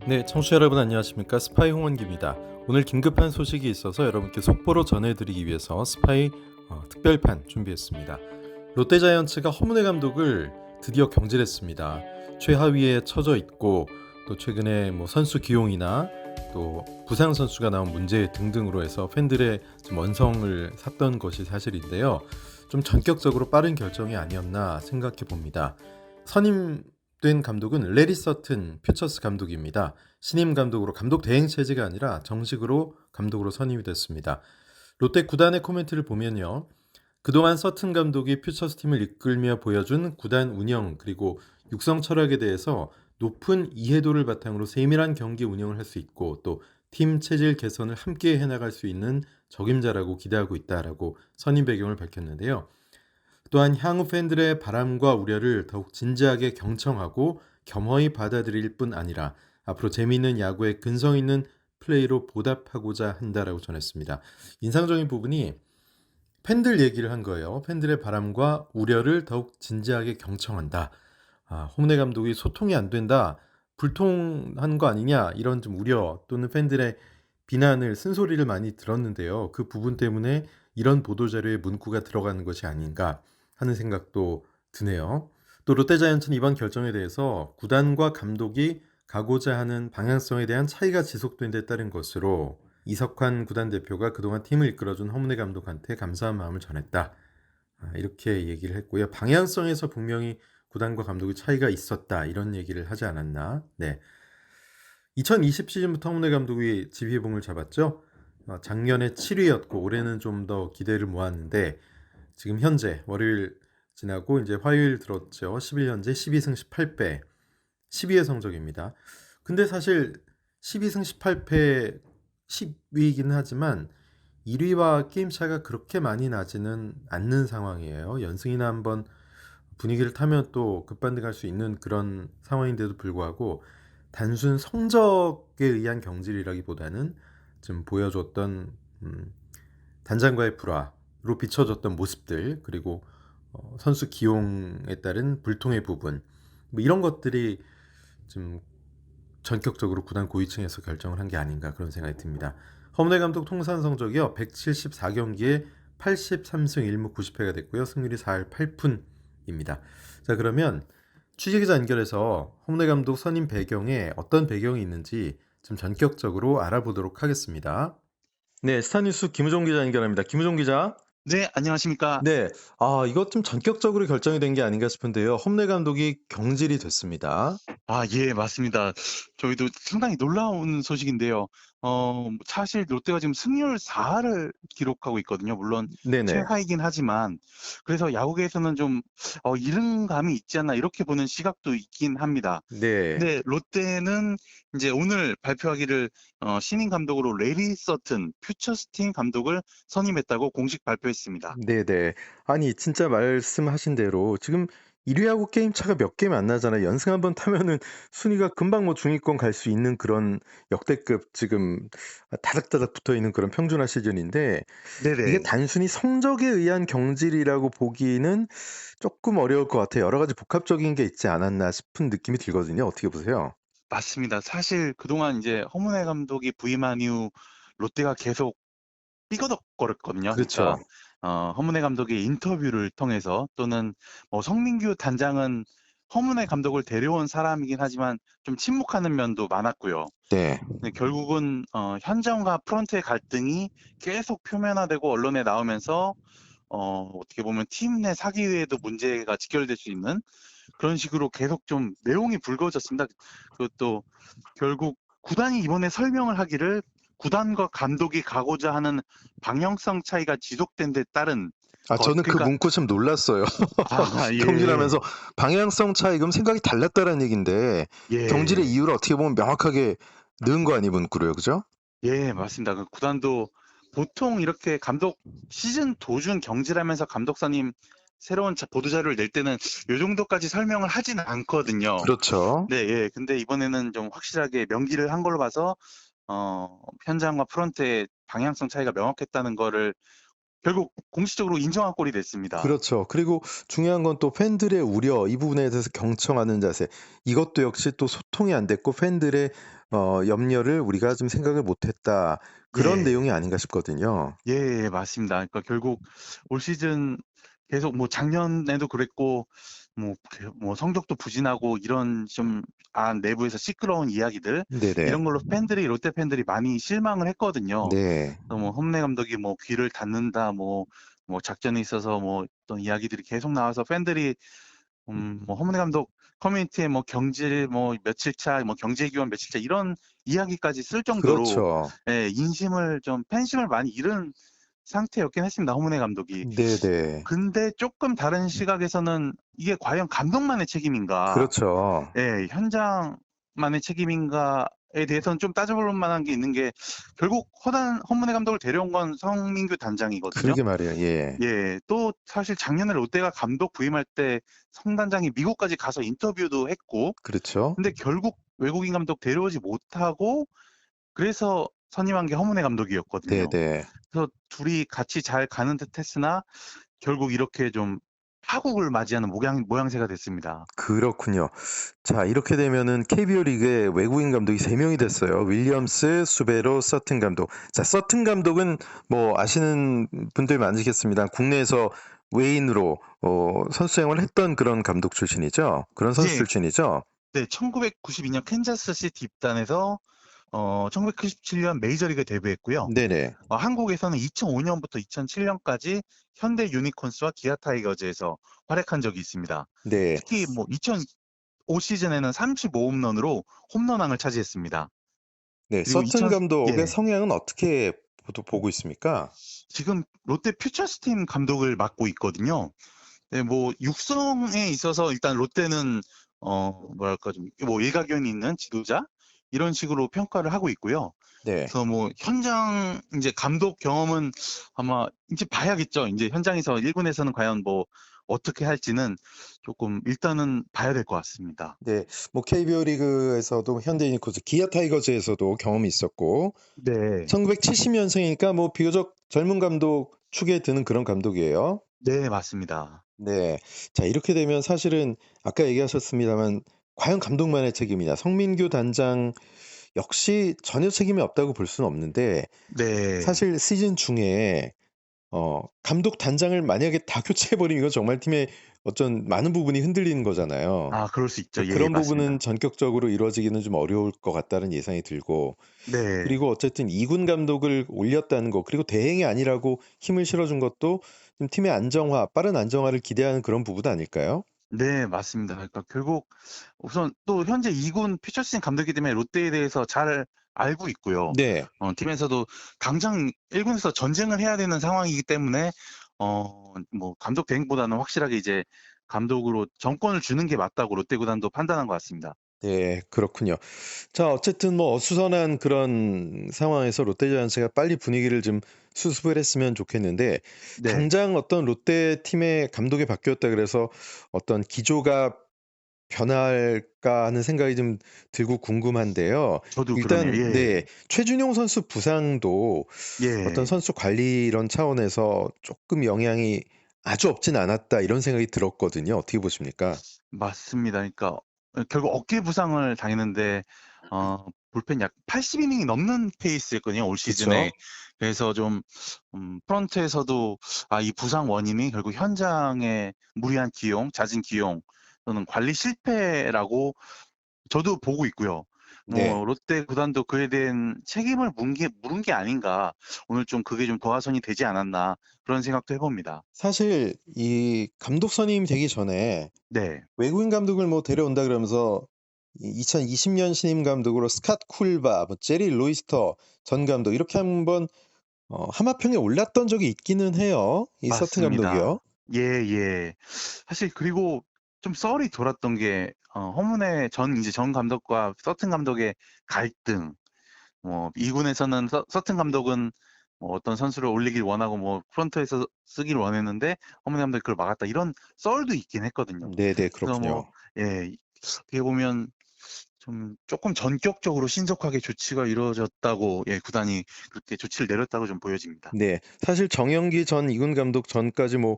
네, 청취자 여러분 안녕하십니까? 스파이 홍원기입니다. 오늘 긴급한 소식이 있어서 여러분께 속보로 전해드리기 위해서 스파이 특별판 준비했습니다. 롯데자이언츠가 허문회 감독을 드디어 경질했습니다. 최하위에 처져 있고 또 최근에 선수 기용이나 또 부상 선수가 나온 문제 등등으로 해서 팬들의 좀 원성을 샀던 것이 사실인데요. 좀 전격적으로 빠른 결정이 아니었나 생각해 봅니다. 선임된 감독은 레리 서튼 퓨처스 감독입니다. 신임 감독으로 감독 대행 체제가 아니라 정식으로 감독으로 선임이 됐습니다. 롯데 구단의 코멘트를 보면요. 그동안 서튼 감독이 퓨처스 팀을 이끌며 보여준 구단 운영 그리고 육성 철학에 대해서 높은 이해도를 바탕으로 세밀한 경기 운영을 할 수 있고 또 팀 체질 개선을 함께 해나갈 수 있는 적임자라고 기대하고 있다라고 선임 배경을 밝혔는데요. 또한 향후 팬들의 바람과 우려를 더욱 진지하게 경청하고 겸허히 받아들일 뿐 아니라 앞으로 재미있는 야구에 근성 있는 플레이로 보답하고자 한다라고 전했습니다. 인상적인 부분이 팬들 얘기를 한 거예요. 팬들의 바람과 우려를 더욱 진지하게 경청한다. 홈내 감독이 소통이 안 된다. 불통한 거 아니냐 이런 좀 우려 또는 팬들의 비난을 쓴소리를 많이 들었는데요. 그 부분 때문에 이런 보도자료에 문구가 들어가는 것이 아닌가 하는 생각도 드네요. 또 롯데자이언츠는 이번 결정에 대해서 구단과 감독이 가고자 하는 방향성에 대한 차이가 지속된 데 따른 것으로 이석환 구단 대표가 그동안 팀을 이끌어준 허문회 감독한테 감사한 마음을 전했다. 이렇게 얘기를 했고요. 방향성에서 분명히 구단과 감독의 차이가 있었다. 이런 얘기를 하지 않았나. 네. 2020 시즌부터 허문회 감독이 지휘봉을 잡았죠. 작년에 7위였고 올해는 좀 더 기대를 모았는데 지금 현재 월요일 지나고 이제 화요일 들었죠. 10일 현재 12승 18패 10위의 성적입니다. 근데 사실 12승 18패 10위이긴 하지만 1위와 게임 차가 그렇게 많이 나지는 않는 상황이에요. 연승이나 한번 분위기를 타면 또 급반등할 수 있는 그런 상황인데도 불구하고 단순 성적에 의한 경질이라기보다는 좀 보여줬던 단장과의 불화로 비춰졌던 모습들 그리고 선수 기용에 따른 불통의 부분 이런 것들이 좀 전격적으로 구단 고위층에서 결정을 한 게 아닌가 그런 생각이 듭니다. 허문회 감독 통산 성적이요. 174경기에 83승 1무 90패가 됐고요. 승률이 4할 8푼입니다. 자, 그러면 취재기자 연결해서 허문회 감독 선임 배경에 어떤 배경이 있는지 좀 전격적으로 알아보도록 하겠습니다. 네, 스타뉴스 김우종 기자 연결합니다. 김우종 기자. 네, 안녕하십니까. 네, 이것 좀 전격적으로 결정이 된 게 아닌가 싶은데요. 홈내 감독이 경질이 됐습니다. 예, 맞습니다. 저희도 상당히 놀라운 소식인데요. 사실 롯데가 지금 승률 4할을 기록하고 있거든요. 물론 네네. 최하이긴 하지만 그래서 야구계에서는 좀 이른감이 있지 않나 이렇게 보는 시각도 있긴 합니다. 네. 근데 롯데는 이제 오늘 발표하기를 신인 감독으로 레리 서튼 퓨처스팀 감독을 선임했다고 공식 발표했습니다. 네네. 아니, 진짜 말씀하신 대로 지금 1위하고 게임 차가 몇 게임 안 나잖아요. 연승 한번 타면은 순위가 금방 중위권 갈 수 있는 그런 역대급 지금 다닥다닥 붙어 있는 그런 평준화 시즌인데 이게 네네. 단순히 성적에 의한 경질이라고 보기는 조금 어려울 것 같아요. 여러 가지 복합적인 게 있지 않았나 싶은 느낌이 들거든요. 어떻게 보세요? 맞습니다. 사실 그동안 이제 허문회 감독이 부임한 이후 롯데가 계속 삐거덕거렸거든요. 그러니까 그렇죠. 허문회 감독의 인터뷰를 통해서 또는 성민규 단장은 허문회 감독을 데려온 사람이긴 하지만 좀 침묵하는 면도 많았고요. 네. 근데 결국은 현장과 프런트의 갈등이 계속 표면화되고 언론에 나오면서 어떻게 보면 팀 내 사기에도 문제가 직결될 수 있는 그런 식으로 계속 좀 내용이 불거졌습니다. 그것도 결국 구단이 이번에 설명을 하기를 구단과 감독이 가고자 하는 방향성 차이가 지속된 데 따른 것. 저는 그 그러니까 문구 참 놀랐어요. 예. 경질하면서 방향성 차이 그럼 생각이 달랐다는 얘긴데 경질의 예. 이유를 어떻게 보면 명확하게 넣은 거 아니 문구로요. 그죠? 예, 맞습니다. 그 구단도 보통 이렇게 감독 시즌 도중 경질하면서 감독 선임 새로운 보도 자료를 낼 때는 요 정도까지 설명을 하진 않거든요. 그렇죠. 네, 예. 근데 이번에는 좀 확실하게 명기를 한 걸로 봐서 현장과 프런트의 방향성 차이가 명확했다는 거를 결국 공식적으로 인정한 꼴이 됐습니다. 그렇죠. 그리고 중요한 건 또 팬들의 우려 이 부분에 대해서 경청하는 자세 이것도 역시 또 소통이 안 됐고 팬들의 염려를 우리가 좀 생각을 못했다. 그런 예. 내용이 아닌가 싶거든요. 예, 맞습니다. 그러니까 결국 올 시즌 계속 뭐 작년에도 그랬고 뭐 성적도 부진하고 이런 좀 내부에서 시끄러운 이야기들 네네. 이런 걸로 롯데 팬들이 많이 실망을 했거든요. 네. 뭐 홈내 감독이 뭐 귀를 닫는다 뭐 작전에 있어서 뭐 어떤 이야기들이 계속 나와서 팬들이 뭐 허문회 감독 커뮤니티에 뭐 경질 뭐 며칠 차, 뭐 경제 기원 며칠 차 이런 이야기까지 쓸 정도로 그렇죠. 예, 팬심을 많이 잃은 상태였긴 했습니다. 허문회 감독이. 네네. 근데 조금 다른 시각에서는 이게 과연 감독만의 책임인가? 그렇죠. 예, 현장만의 책임인가에 대해서는 좀 따져볼 만한 게 있는 게 결국 허문회 감독을 데려온 건 성민규 단장이거든요. 그러게 말이에요. 예. 예. 또 사실 작년에 롯데가 감독 부임할 때 성 단장이 미국까지 가서 인터뷰도 했고 그렇죠. 근데 결국 외국인 감독 데려오지 못하고 그래서 선임한 게 허문회 감독이었거든요. 네네. 그래서 둘이 같이 잘 가는 듯 했으나 결국 이렇게 좀 파국을 맞이하는 모양새가 됐습니다. 그렇군요. 자, 이렇게 되면은 KBO 리그에 외국인 감독이 3명이 됐어요. 윌리엄스, 수베로, 서튼 감독. 자, 서튼 감독은 뭐 아시는 분들 많으시겠습니다. 국내에서 외인으로 선수 생활을 했던 그런 감독 출신이죠. 그런 선수 예. 출신이죠. 네. 1992년 캔자스 시티 입단해서 1997년 메이저리그에 데뷔했고요. 네네. 한국에서는 2005년부터 2007년까지 현대 유니콘스와 기아 타이거즈에서 활약한 적이 있습니다. 네. 특히 뭐 2005 시즌에는 35홈런으로 홈런왕을 차지했습니다. 네. 그리고 서튼 감독의 예. 성향은 어떻게 보고 있습니까? 지금 롯데 퓨처스팀 감독을 맡고 있거든요. 네, 뭐 육성에 있어서 일단 롯데는 뭐랄까 좀 뭐 일가견이 있는 지도자 이런 식으로 평가를 하고 있고요. 네. 그래서 뭐 현장 이제 감독 경험은 아마 이제 봐야겠죠. 이제 현장에서 1군에서는 과연 뭐 어떻게 할지는 조금 일단은 봐야 될 것 같습니다. 네. 뭐 KBO 리그에서도 현대 유니콘스, 기아 타이거즈에서도 경험이 있었고 네. 1970년생이니까 뭐 비교적 젊은 감독 축에 드는 그런 감독이에요. 네, 맞습니다. 네. 자, 이렇게 되면 사실은 아까 얘기하셨습니다만 과연 감독만의 책임이냐. 성민규 단장 역시 전혀 책임이 없다고 볼 수는 없는데 네. 사실 시즌 중에 감독 단장을 만약에 다 교체해 버리면 이건 정말 팀의 어떤 많은 부분이 흔들리는 거잖아요. 그럴 수 있죠. 예, 그런 부분은 맞습니다. 전격적으로 이루어지기는 좀 어려울 것 같다는 예상이 들고 네. 그리고 어쨌든 2군 감독을 올렸다는 거 그리고 대행이 아니라고 힘을 실어준 것도 좀 팀의 안정화, 빠른 안정화를 기대하는 그런 부분 아닐까요? 네, 맞습니다. 그러니까 결국 우선 또 현재 2군 퓨처스팀 감독이기 때문에 롯데에 대해서 잘 알고 있고요. 네. 팀에서도 당장 1군에서 전쟁을 해야 되는 상황이기 때문에 뭐 감독 대행보다는 확실하게 이제 감독으로 정권을 주는 게 맞다고 롯데 구단도 판단한 것 같습니다. 네, 그렇군요. 자, 어쨌든 뭐 어수선한 그런 상황에서 롯데자이언츠가 빨리 분위기를 좀 수습을 했으면 좋겠는데 네. 당장 어떤 롯데 팀의 감독이 바뀌었다 그래서 어떤 기조가 변할까 하는 생각이 좀 들고 궁금한데요. 저도 그러네요. 일단 네, 예. 최준용 선수 부상도 어떤 예. 선수 관리 이런 차원에서 조금 영향이 아주 없진 않았다 이런 생각이 들었거든요. 어떻게 보십니까? 맞습니다. 그러니까 결국 어깨 부상을 당했는데 불펜 약 80이닝이 넘는 페이스였거든요, 올 그쵸? 시즌에. 그래서 좀 프런트에서도 이 부상 원인이 결국 현장의 무리한 기용, 잦은 기용 또는 관리 실패라고 저도 보고 있고요. 네. 롯데 구단도 그에 대한 책임을 물은 게 아닌가. 오늘 좀 그게 좀 도화선이 되지 않았나 그런 생각도 해 봅니다. 사실 이 감독 선임이 되기 전에 네. 외국인 감독을 뭐 데려온다 그러면서 2020년 신임 감독으로 스캇 쿨바, 뭐 제리 로이스터 전 감독 이렇게 한번 하마평에 올랐던 적이 있기는 해요. 이 서튼 감독이요. 맞습니다. 예예. 사실 그리고 좀 썰이 돌았던 게 허문의 전 감독과 서튼 감독의 갈등. 2 군에서는 서튼 감독은 뭐 어떤 선수를 올리길 원하고 뭐 프런트에서 쓰길 원했는데 허문의 감독이 그걸 막았다. 이런 썰도 있긴 했거든요. 네네, 그래서 뭐 그렇군요. 예, 어떻게 보면 좀 조금 전격적으로 신속하게 조치가 이루어졌다고 예, 구단이 그렇게 조치를 내렸다고 좀 보여집니다. 네. 사실 정영기 전 2군 감독 전까지 뭐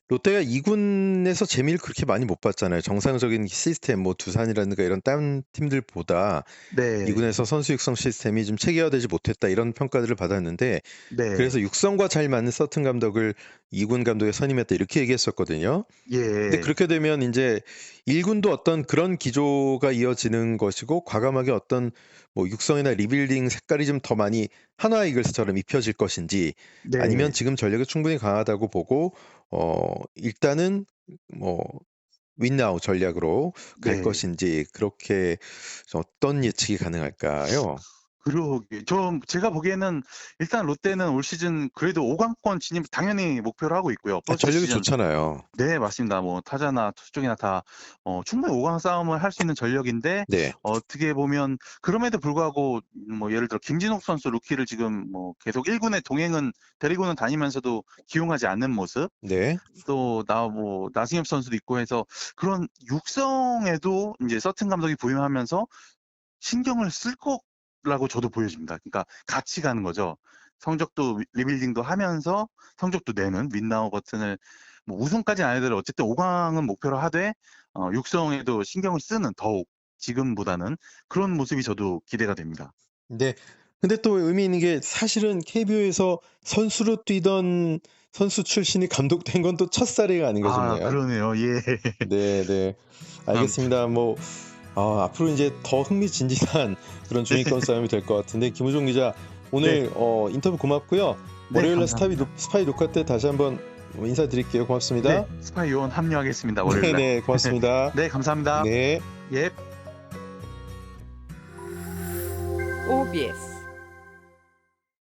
롯데가 2군에서 재미를 그렇게 많이 못 봤잖아요. 정상적인 시스템 뭐 두산이라든가 이런 다른 팀들보다 네, 2군에서 선수 육성 시스템이 좀 체계화되지 못했다 이런 평가들을 받았는데 네, 그래서 육성과 잘 맞는 서튼 감독을 2군 감독에 선임했다 이렇게 얘기했었거든요. 근데 예, 그렇게 되면 이제 1군도 어떤 그런 기조가 이어지는 것이고 과감하게 어떤 뭐 육성이나 리빌딩 색깔이 좀 더 많이 한화 이글스처럼 입혀질 것인지 아니면 네, 지금 전력이 충분히 강하다고 보고 일단은 뭐 윈나우 전략으로 갈 네. 것인지 그렇게 어떤 예측이 가능할까요? 그러게. 제가 보기에는 일단 롯데는 올 시즌 그래도 5강권 진입 당연히 목표로 하고 있고요. 아, 포스트 전력이 시즌. 좋잖아요. 네, 맞습니다. 뭐 타자나 투수 쪽이나 다 충분히 5강 싸움을 할 수 있는 전력인데 네, 어떻게 보면 그럼에도 불구하고 뭐 예를 들어 김진욱 선수 루키를 지금 뭐 계속 1군에 동행은 데리고는 다니면서도 기용하지 않는 모습, 네, 또 나승엽 선수도 있고 해서 그런 육성에도 이제 서튼 감독이 부임하면서 신경을 쓸 거라고 저도 보여집니다. 그러니까 같이 가는 거죠. 성적도 리빌딩도 하면서 성적도 내는 윈나우 버튼을 뭐 우승까지는 안 해도 어쨌든 5강은 목표로 하되 육성에도 신경을 쓰는 더욱 지금보다는 그런 모습이 저도 기대가 됩니다. 네. 근데 또 의미 있는 게 사실은 KBO에서 선수로 뛰던 선수 출신이 감독 된 건 또 첫사례가 아닌가 아, 싶네요. 그러네요. 예. 네, 네. 참, 알겠습니다. 뭐 앞으로 이제 더 흥미진진한 그런 네. 중위권 싸움이 될 것 같은데 김우종 기자 네. 오늘 인터뷰 고맙고요. 네, 월요일날 감사합니다. 스파이 녹화 때 다시 한번 인사드릴게요. 네. 고맙습니다. 스파이 요원 합류하겠습니다. 네, 월요일 날. 네, 고맙습니다. 네, 감사합니다. 네. 예. OBS